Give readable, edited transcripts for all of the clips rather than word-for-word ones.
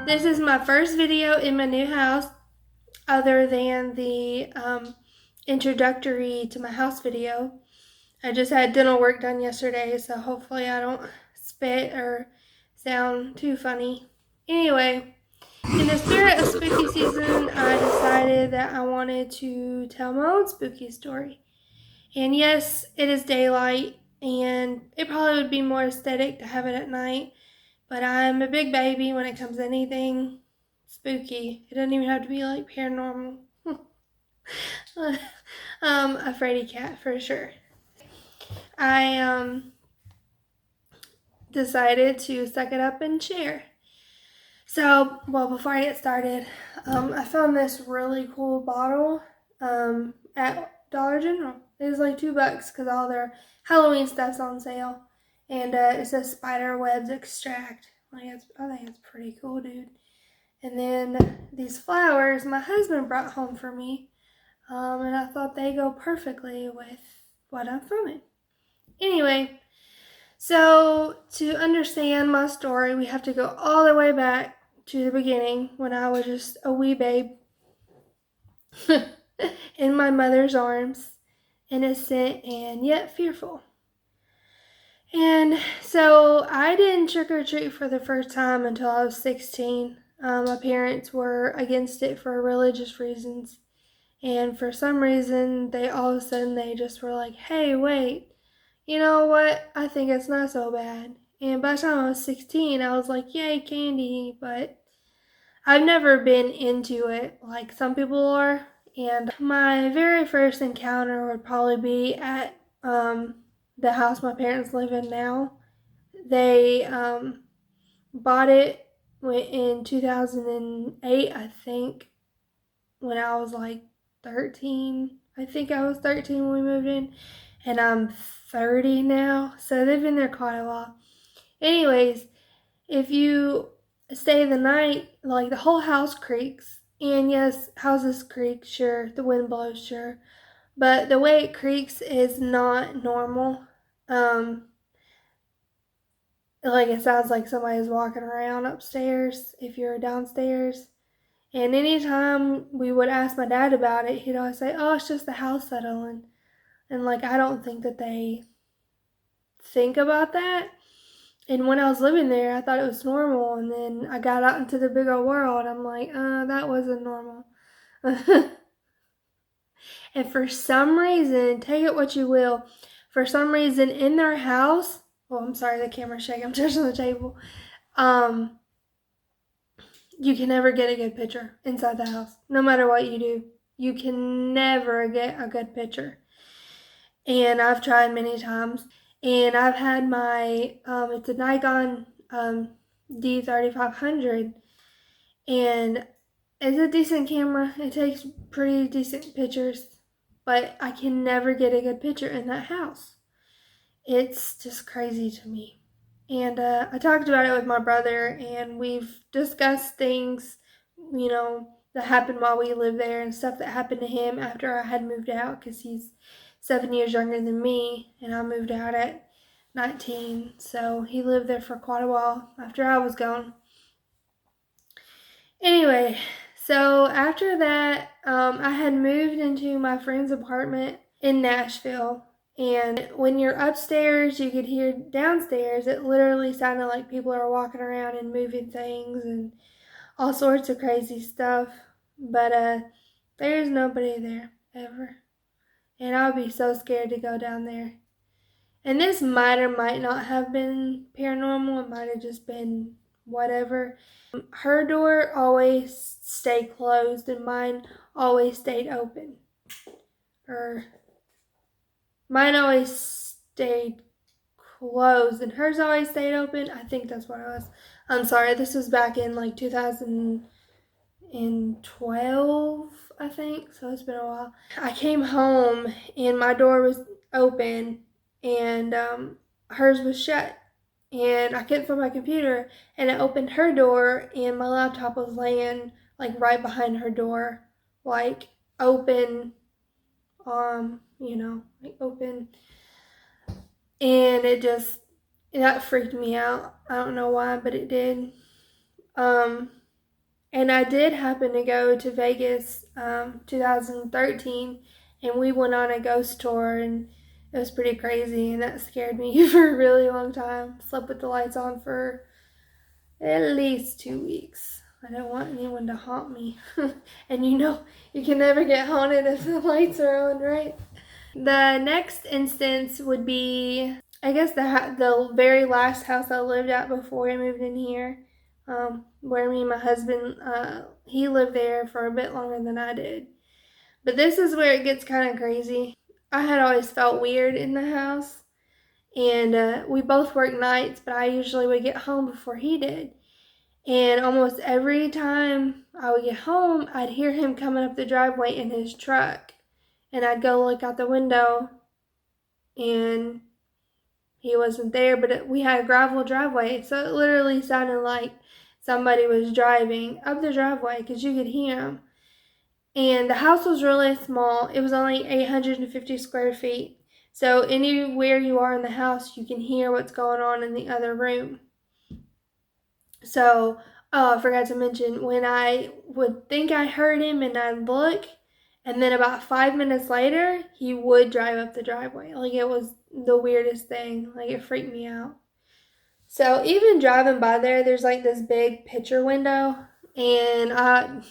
This is my first video in my new house other than the introductory to my house video. I just had dental work done yesterday, so hopefully I don't spit or sound too funny. Anyway, in the spirit of spooky season, I decided that I wanted to tell my own spooky story. And yes, it is daylight, and it probably would be more aesthetic to have it at night, but I'm a big baby when it comes to anything spooky. It doesn't even have to be like paranormal. A Freddy cat for sure. I decided to suck it up and share. So, well, before I get started, I found this really cool bottle at Dollar General. It was like $2 because all their Halloween stuff's on sale, and it says spider webs extract. I think it's pretty cool, dude. And then these flowers my husband brought home for me, and I thought they go perfectly with what I'm filming. Anyway, so to understand my story, we have to go all the way back to the beginning when I was just a wee babe in my mother's arms, innocent and yet fearful. And so I didn't trick or treat for the first time until I was 16. My parents were against it for religious reasons. And for some reason, all of a sudden, they just were like, hey, wait, you know what? I think it's not so bad. And by the time I was 16, I was like, yay, candy. But I've never been into it like some people are. And my very first encounter would probably be at the house my parents live in now. They bought it in 2008, I think, when I was like 13. I think I was 13 when we moved in, and I'm 30 now, so they've been there quite a while. Anyways, if you stay the night, like the whole house creaks, and yes, houses creak, sure, the wind blows, sure, but the way it creaks is not normal. Like it sounds like somebody's walking around upstairs if you're downstairs. And anytime we would ask my dad about it, he'd always say, oh, it's just the house settling. And like, I don't think that they think about that. And when I was living there, I thought it was normal. And then I got out into the bigger world. I'm like, that wasn't normal. And for some reason, take it what you will, for some reason in their house, oh, I'm sorry, the camera's shaking. I'm touching the table. You can never get a good picture inside the house. No matter what you do, you can never get a good picture. And I've tried many times. And I've had my, it's a Nikon D3500. And it's a decent camera. It takes pretty decent pictures. But I can never get a good picture in that house. It's just crazy to me. And I talked about it with my brother, and we've discussed things, that happened while we lived there and stuff that happened to him after I had moved out, because he's 7 years younger than me, and I moved out at 19. So he lived there for quite a while after I was gone. Anyway, so after that, I had moved into my friend's apartment in Nashville. And when you're upstairs, you could hear downstairs. It literally sounded like people are walking around and moving things and all sorts of crazy stuff. But there's nobody there ever. And I would be so scared to go down there. And this might or might not have been paranormal. It might have just been whatever. Her door always stayed closed and mine always stayed open. Or mine always stayed closed and hers always stayed open. I think that's what it was. I'm sorry, this was back in like 2012, I think, so it's been a while. I came home and my door was open and hers was shut. And I couldn't find my computer, and I opened her door, and my laptop was laying like right behind her door, like open, like open. And that freaked me out. I don't know why, but it did. And I did happen to go to Vegas 2013, and we went on a ghost tour, and it was pretty crazy, and that scared me for a really long time. Slept with the lights on for at least 2 weeks. I don't want anyone to haunt me. And you can never get haunted if the lights are on, right? The next instance would be, I guess, the very last house I lived at before I moved in here, where me and my husband, he lived there for a bit longer than I did. But this is where it gets kind of crazy. I had always felt weird in the house, and we both worked nights, but I usually would get home before he did. And almost every time I would get home, I'd hear him coming up the driveway in his truck. And I'd go look out the window, and he wasn't there, but we had a gravel driveway, so it literally sounded like somebody was driving up the driveway because you could hear him. And the house was really small. It was only 850 square feet. So anywhere you are in the house, you can hear what's going on in the other room. So, oh, I forgot to mention, when I would think I heard him and I'd look, and then about 5 minutes later, he would drive up the driveway. Like, it was the weirdest thing. Like, it freaked me out. So even driving by there, there's like this big picture window, and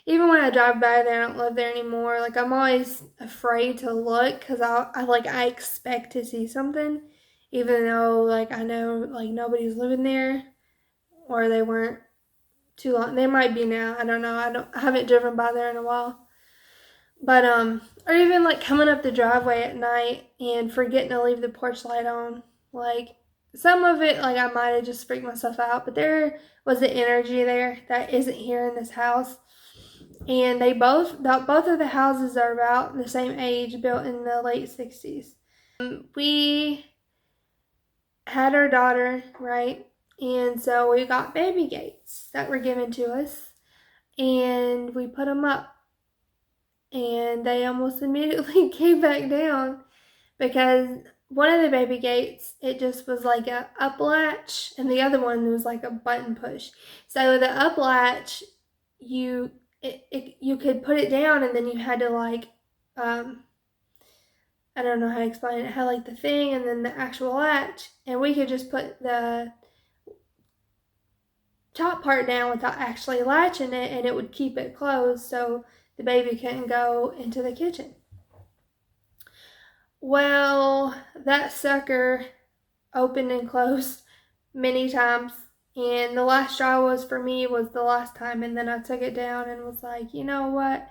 even when I drive by there, I don't live there anymore. Like, I'm always afraid to look because I expect to see something, even though like I know like nobody's living there, or they weren't too long. They might be now. I don't know. I haven't driven by there in a while. But or even like coming up the driveway at night and forgetting to leave the porch light on. Like, some of it, like, I might have just freaked myself out, but there was an energy there that isn't here in this house. And both of the houses are about the same age, built in the late 60s. We had our daughter, right? And so we got baby gates that were given to us, and we put them up, and they almost immediately came back down because one of the baby gates, it just was like a up latch, and the other one was like a button push. So the up latch, you could put it down, and then you had to like, I don't know how to explain it. It had like the thing and then the actual latch, and we could just put the top part down without actually latching it, and it would keep it closed so the baby couldn't go into the kitchen. Well, that sucker opened and closed many times, and the last straw was for me was the last time, and then I took it down and was like, you know what,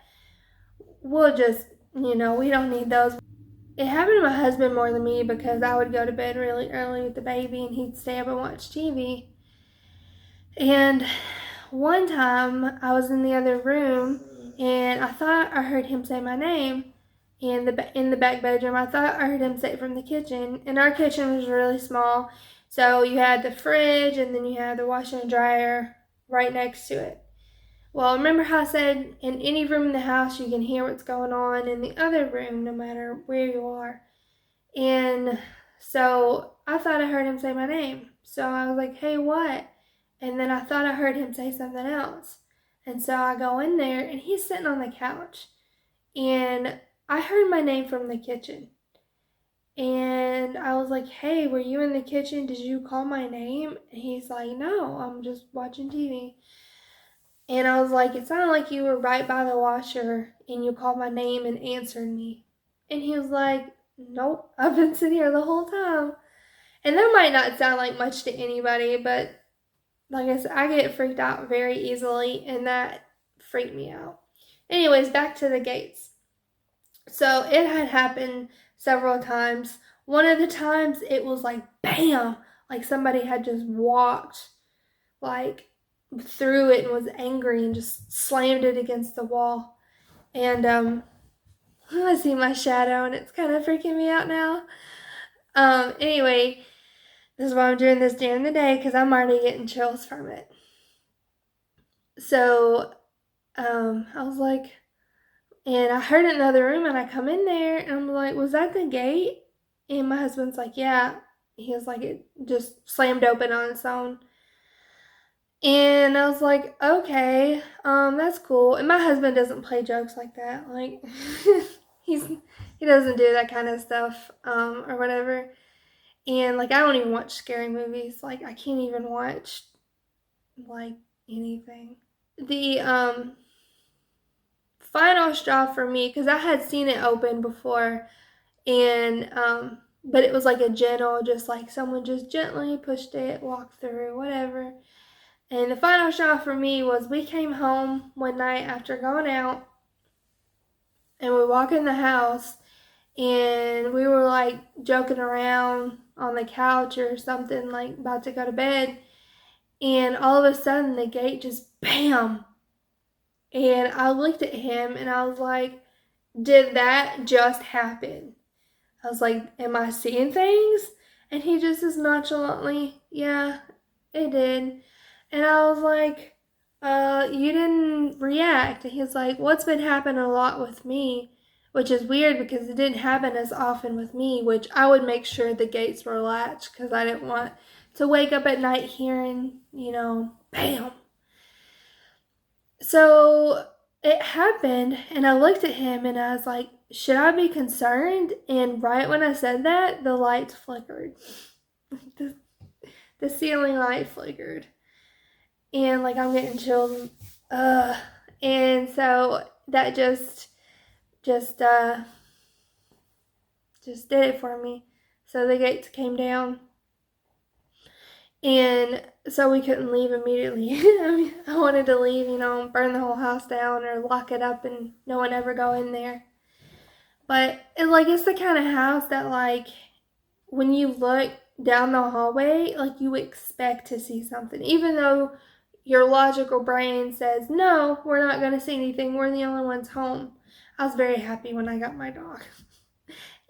we'll just, we don't need those. It happened to my husband more than me because I would go to bed really early with the baby, and he'd stay up and watch TV. And one time I was in the other room, and I thought I heard him say my name in the back bedroom. I thought I heard him say it from the kitchen, and our kitchen was really small, so you had the fridge and then you had the washer and dryer right next to it. Well, remember how I said in any room in the house you can hear what's going on in the other room no matter where you are. And so I thought I heard him say my name. So I was like, hey, what? And then I thought I heard him say something else. And so I go in there, and he's sitting on the couch. And I heard my name from the kitchen. And I was like, hey, were you in the kitchen? Did you call my name? And he's like, no, I'm just watching TV. And I was like, it sounded like you were right by the washer, and you called my name and answered me. And he was like, nope, I've been sitting here the whole time. And that might not sound like much to anybody, but like I said, I get freaked out very easily, and that freaked me out. Anyways, back to the gates. So it had happened several times. One of the times it was like bam, like somebody had just walked like through it and was angry and just slammed it against the wall. And I see my shadow, and it's kind of freaking me out now. Anyway, this is why I'm doing this during the day, because I'm already getting chills from it. So I was like, and I heard it in another room, and I come in there, and I'm like, was that the gate? And my husband's like, yeah. He was like, it just slammed open on its own. And I was like, okay, that's cool. And my husband doesn't play jokes like that. Like, he's he doesn't do that kind of stuff, or whatever. And like, I don't even watch scary movies. Like, I can't even watch like anything. The final straw for me, because I had seen it open before, and but it was like a gentle, just like someone just gently pushed it, walked through, whatever. And the final straw for me was we came home one night after going out, and we walk in the house, and we were like joking around on the couch or something, like about to go to bed, and all of a sudden the gate just bam. And I looked at him and I was like, did that just happen? I was like, am I seeing things? And he just as nonchalantly, yeah, it did. And I was like, you didn't react. And he's like, what's been happening a lot with me, which is weird because it didn't happen as often with me, which I would make sure the gates were latched because I didn't want to wake up at night hearing, bam. So it happened, and I looked at him and I was like, should I be concerned? And right when I said that, the lights flickered. The ceiling light flickered. And like, I'm getting chills. And so that just uh just did it for me. So the gates came down, and so we couldn't leave immediately. I mean, I wanted to leave, burn the whole house down or lock it up and no one ever go in there. But it's the kind of house that, like, when you look down the hallway, like, you expect to see something, even though your logical brain says, no, we're not going to see anything. We're the only ones home. I was very happy when I got my dog,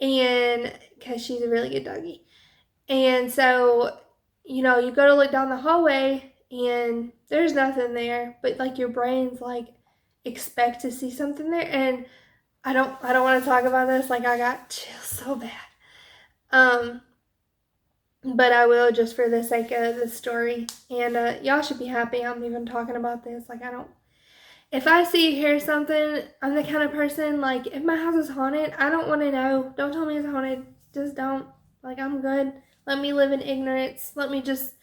and because she's a really good doggie. And so, you go to look down the hallway and there's nothing there, but like your brain's like expect to see something there. And I don't want to talk about this. Like, I got chills so bad. But I will, just for the sake of the story. And y'all should be happy I'm even talking about this. Like, if I see or hear something, I'm the kind of person, like, if my house is haunted, I don't want to know. Don't tell me it's haunted. Just don't. Like, I'm good. Let me live in ignorance. Let me just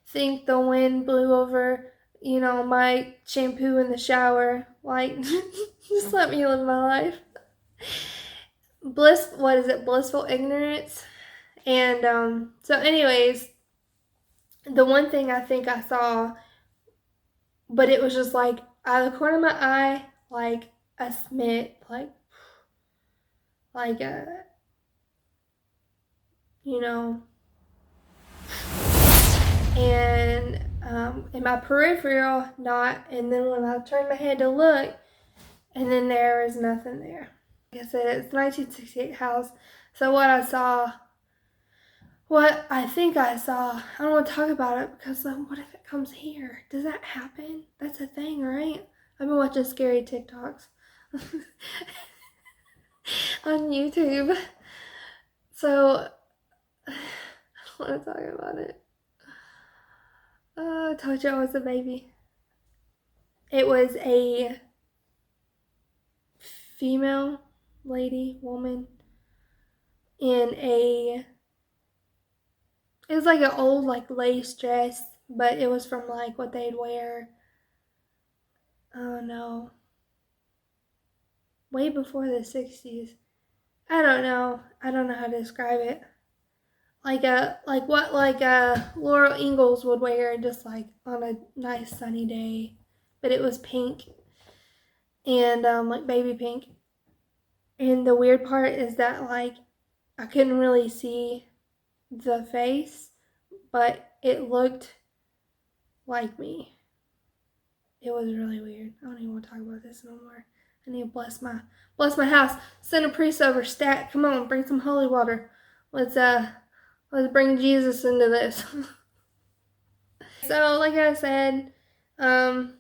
think the wind blew over, my shampoo in the shower. Like, just let me live my life. Blissful ignorance. And so anyways, the one thing I think I saw, but it was just like out of the corner of my eye, like a smit, like a, and in my peripheral, not, and then when I turned my head to look, and then there was nothing there. Like I said, it's the 1968 house. So what I think I saw, I don't want to talk about it because what if it comes here? Does that happen? That's a thing, right? I've been watching scary TikToks on YouTube. So I don't want to talk about it. I told you I was a baby. It was a female woman in it was like an old like lace dress, but it was from like what they'd wear, oh no, way before the 60s. I don't know how to describe it. Like what Laurel Ingalls would wear just like on a nice sunny day, but it was pink, and like baby pink. And the weird part is that like I couldn't really see the face, but it looked like me. It was really weird. I don't even want to talk about this no more. I need to bless my house. Send a priest over. Stat. Come on, bring some holy water. Let's bring Jesus into this. So, like I said, I'm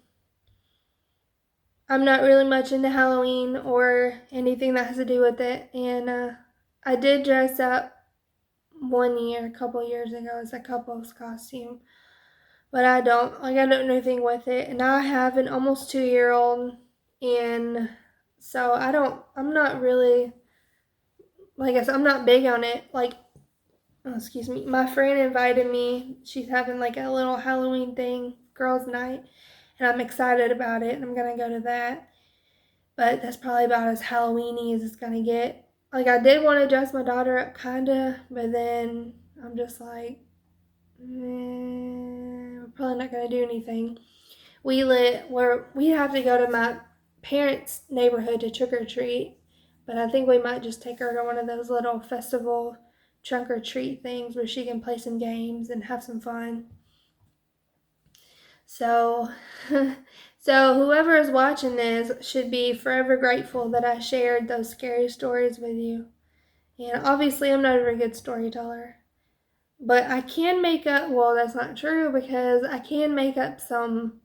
not really much into Halloween or anything that has to do with it. And I did dress up one year, a couple years ago, as a couple's costume. but I don't. Like, I don't do anything with it. And I have an almost 2-year-old, and so I'm not really, like I said, I'm not big on it. Like, oh, excuse me, my friend invited me. She's having like a little Halloween thing, girls' night, and I'm excited about it, and I'm gonna go to that. But that's probably about as Halloweeny as it's gonna get. Like, I did want to dress my daughter up, kinda, but then I'm just like, we're probably not gonna do anything. We have to go to my parents' neighborhood to trick or treat, but I think we might just take her to one of those little festival trunk or treat things where she can play some games and have some fun. So, so whoever is watching this should be forever grateful that I shared those scary stories with you. And obviously, I'm not a very good storyteller, but I can make up. Well, that's not true because I can make up some.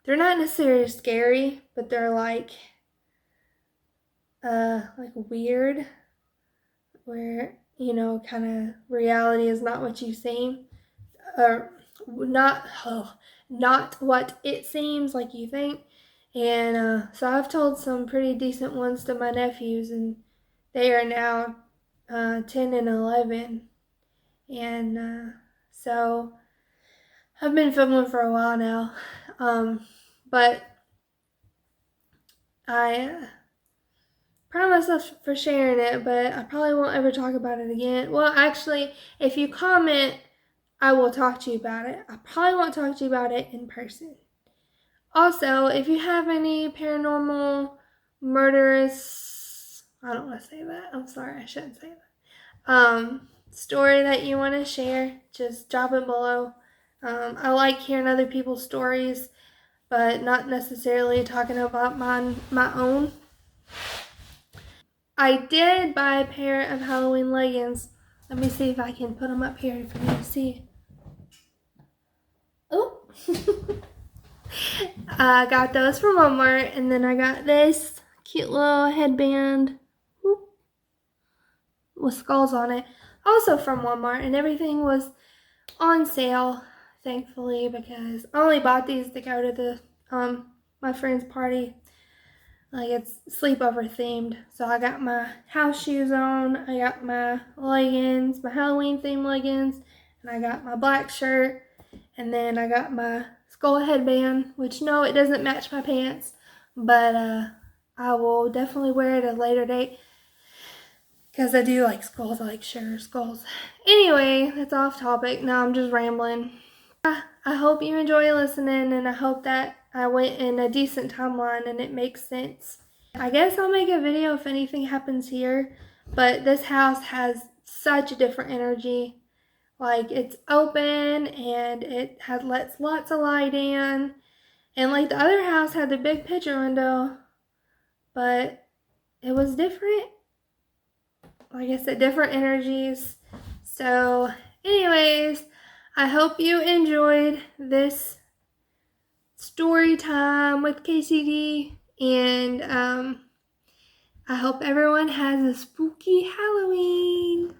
They're not necessarily scary, but they're like weird, where kind of reality is not what you seem, or not what it seems like you think. And so I've told some pretty decent ones to my nephews, and they are now 10 and 11. And so I've been filming for a while now, but I proud of myself for sharing it, but I probably won't ever talk about it again. Well, actually, if you comment, I will talk to you about it. I probably won't talk to you about it in person. Also, if you have any paranormal, murderous, I don't want to say that. I'm sorry, I shouldn't say that. Story that you want to share, just drop it below. I like hearing other people's stories, but not necessarily talking about my own. I did buy a pair of Halloween leggings. Let me see if I can put them up here for you to see. Oh. I got those from Walmart, and then I got this cute little headband with skulls on it, also from Walmart, and everything was on sale, thankfully, because I only bought these to go to the my friend's party. Like, it's sleepover themed. So I got my house shoes on, I got my leggings, my Halloween themed leggings, and I got my black shirt, and then I got my skull headband, which no, it doesn't match my pants, but I will definitely wear it at a later date because I do like skulls. I like skulls. Anyway, that's off topic. Now I'm just rambling. I hope you enjoy listening, and I hope that I went in a decent timeline and it makes sense. I guess I'll make a video if anything happens here, but this house has such a different energy. Like, it's open and it lets lots of light in, and like the other house had the big picture window, but it was different. Like I said, different energies. So anyways, I hope you enjoyed this story time with KCD, and I hope everyone has a spooky Halloween.